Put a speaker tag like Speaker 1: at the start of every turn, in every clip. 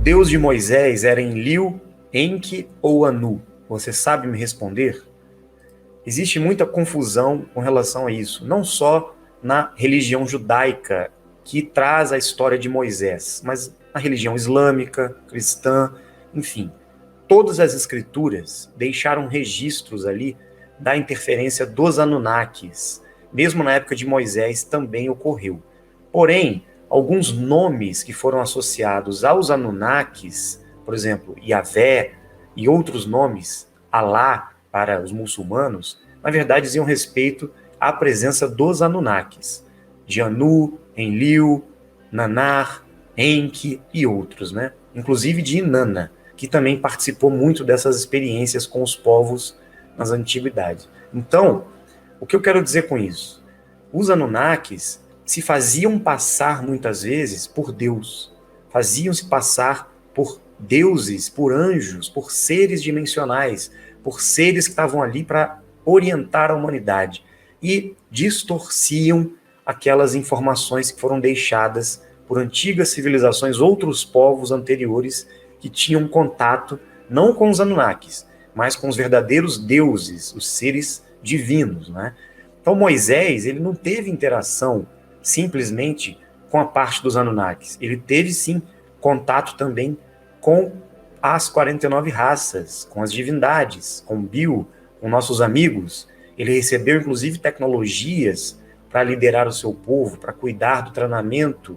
Speaker 1: Deus de Moisés era Enlil, Enki ou Anu? Você sabe me responder? Existe muita confusão com relação a isso, não só na religião judaica, que traz a história de Moisés, mas na religião islâmica, cristã, enfim. Todas as escrituras deixaram registros ali da interferência dos Anunnakis. Mesmo na época de Moisés também ocorreu. Porém, alguns nomes que foram associados aos Anunnakis, por exemplo, Yahvé e outros nomes, Alá para os muçulmanos, na verdade diziam respeito à presença dos Anunnakis, de Anu, Enlil, Nanar, Enki e outros, né? Inclusive de Inanna, que também participou muito dessas experiências com os povos nas antiguidades. Então, o que eu quero dizer com isso? Os Anunnakis se faziam passar muitas vezes por Deus, faziam-se passar por deuses, por anjos, por seres dimensionais, por seres que estavam ali para orientar a humanidade e distorciam aquelas informações que foram deixadas por antigas civilizações, outros povos anteriores que tinham contato não com os Anunnakis, mas com os verdadeiros deuses, os seres divinos, né? Então Moisés, ele não teve interação simplesmente com a parte dos Anunnakis. Ele teve, sim, contato também com as 49 raças, com as divindades, com Bill, com nossos amigos. Ele recebeu, inclusive, tecnologias para liderar o seu povo, para cuidar do treinamento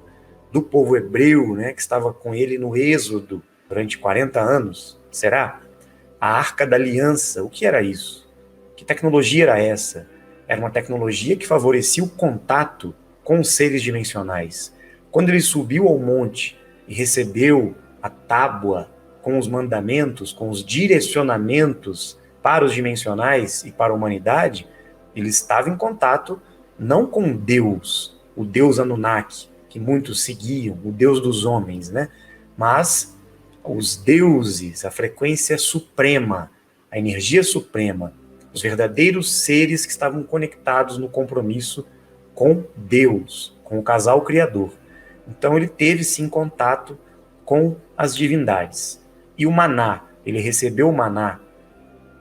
Speaker 1: do povo hebreu, né, que estava com ele no Êxodo durante 40 anos. Será? A Arca da Aliança, o que era isso? Que tecnologia era essa? Era uma tecnologia que favorecia o contato com os seres dimensionais. Quando ele subiu ao monte e recebeu a tábua com os mandamentos, com os direcionamentos para os dimensionais e para a humanidade, ele estava em contato não com Deus, o Deus Anunnaki, que muitos seguiam, o Deus dos homens, né? Mas os deuses, a frequência suprema, a energia suprema, os verdadeiros seres que estavam conectados no compromisso com Deus, com o casal criador. Então ele teve sim contato com as divindades. E o maná, ele recebeu o maná.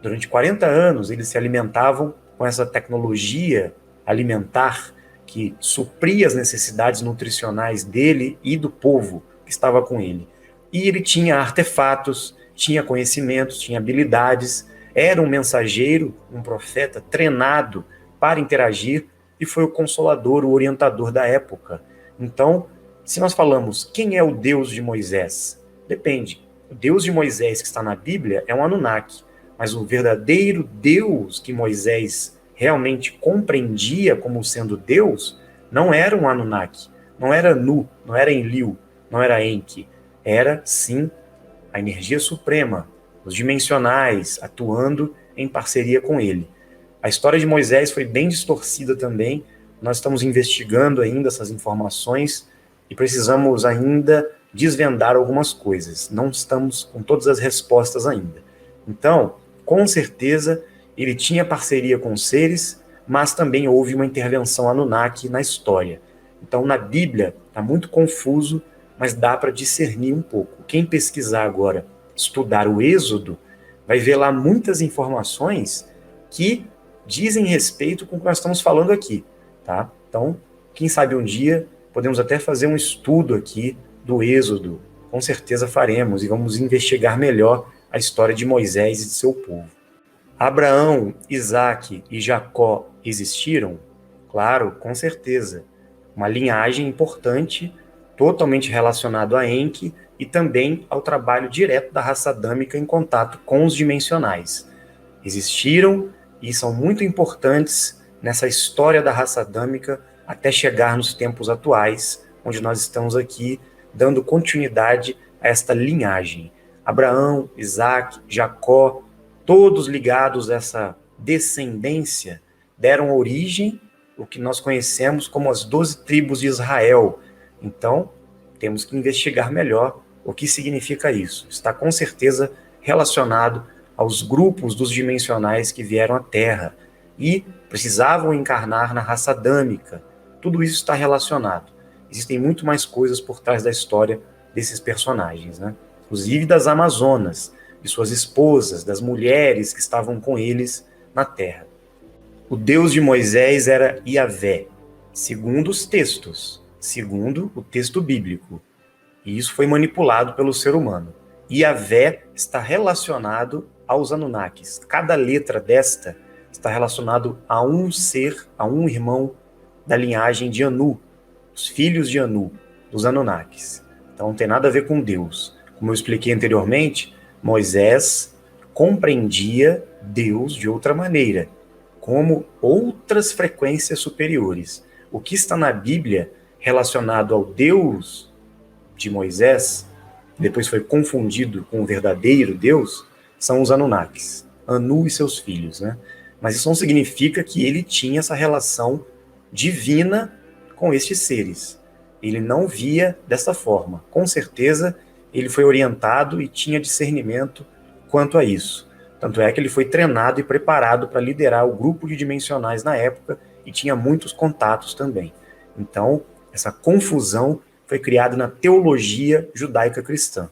Speaker 1: Durante 40 anos eles se alimentavam com essa tecnologia alimentar que supria as necessidades nutricionais dele e do povo que estava com ele. E ele tinha artefatos, tinha conhecimentos, tinha habilidades, era um mensageiro, um profeta treinado para interagir e foi o consolador, o orientador da época. Então, se nós falamos quem é o Deus de Moisés, depende. O Deus de Moisés que está na Bíblia é um Anunnaki, mas o verdadeiro Deus que Moisés realmente compreendia como sendo Deus não era um Anunnaki, não era Nu, não era Enlil, não era Enki. Era, sim, a energia suprema, os dimensionais, atuando em parceria com ele. A história de Moisés foi bem distorcida também, nós estamos investigando ainda essas informações e precisamos ainda desvendar algumas coisas, não estamos com todas as respostas ainda. Então, com certeza, ele tinha parceria com seres, mas também houve uma intervenção Anunnaki na história. Então, na Bíblia, está muito confuso, mas dá para discernir um pouco. Quem pesquisar agora, estudar o Êxodo, vai ver lá muitas informações que dizem respeito com o que nós estamos falando aqui, tá? Então, quem sabe um dia podemos até fazer um estudo aqui do Êxodo. Com certeza faremos e vamos investigar melhor a história de Moisés e de seu povo. Abraão, Isaque e Jacó existiram? Claro, com certeza. Uma linhagem importante, totalmente relacionado a Enki e também ao trabalho direto da raça adâmica em contato com os dimensionais. Existiram e são muito importantes nessa história da raça adâmica até chegar nos tempos atuais, onde nós estamos aqui dando continuidade a esta linhagem. Abraão, Isaque, Jacó, todos ligados a essa descendência, deram origem ao que nós conhecemos como as 12 tribos de Israel. Então, temos que investigar melhor o que significa isso. Está com certeza relacionado aos grupos dos dimensionais que vieram à Terra e precisavam encarnar na raça adâmica. Tudo isso está relacionado. Existem muito mais coisas por trás da história desses personagens, né? inclusive das Amazonas, de suas esposas, das mulheres que estavam com eles na terra. O Deus de Moisés era Yahvé, segundo os textos, segundo o texto bíblico. E isso foi manipulado pelo ser humano. Yahvé está relacionado aos Anunnakis. Cada letra desta está relacionado a um ser, a um irmão da linhagem de Anu, os filhos de Anu, dos Anunnakis. Então não tem nada a ver com Deus. Como eu expliquei anteriormente, Moisés compreendia Deus de outra maneira, como outras frequências superiores. O que está na Bíblia relacionado ao Deus de Moisés, depois foi confundido com o verdadeiro Deus, são os Anunnakis, Anu e seus filhos, né? Mas isso não significa que ele tinha essa relação divina com estes seres. Ele não via dessa forma. Com certeza, ele foi orientado e tinha discernimento quanto a isso. Tanto é que ele foi treinado e preparado para liderar o grupo de dimensionais na época e tinha muitos contatos também. Então, essa confusão foi criada na teologia judaica cristã.